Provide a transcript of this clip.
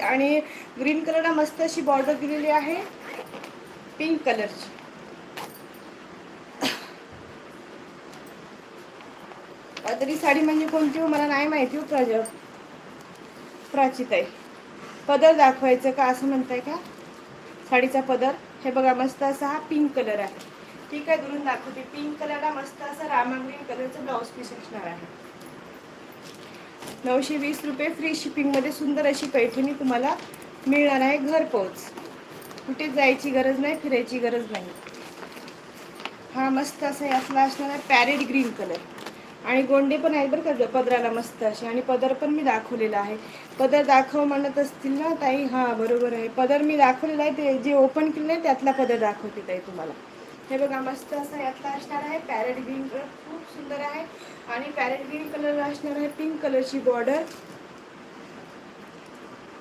आणि ग्रीन कलरला मस्त अशी बॉर्डर दिलेली आहे पिंक कलरची. तरी साडी म्हणजे कोणती हो मला नाही माहिती हो प्राचीताई. पदर दाखवायचं का असं म्हणताय का? साडीचा पदर हे बघा मस्त असा हा पिंक कलर आहे. ठीक आहे, दुरून दाखवते. पिंक कलरला मस्त असा रामा ग्रीन कलरचं ब्लाऊज पीस असणार आहे. 920 रुपये फ्री शिपिंगमध्ये सुंदर अशी पैठणी तुम्हाला मिळणार आहे घरपोच. कुठेच जायची गरज नाही, फिरायची गरज नाही. हा मस्त असा यातला असणार आहे पॅरेट ग्रीन कलर आणि गोंडे पण आहेत बरं का पदराला मस्त असे. आणि पदर पण मी दाखवलेला आहे. पदर दाखव म्हणत असतील ना ताई? हां बरोबर आहे, पदर मी दाखवलेला आहे. ते जे ओपन केलं आहे त्यातला पदर दाखवते ताई तुम्हाला. हे बघा मस्त असा यातला असणार आहे पॅरेट ग्रीन कलर, खूप सुंदर आहे. आणि पॅरेट ग्रीन कलर असणार आहे पिंक कलरची बॉर्डर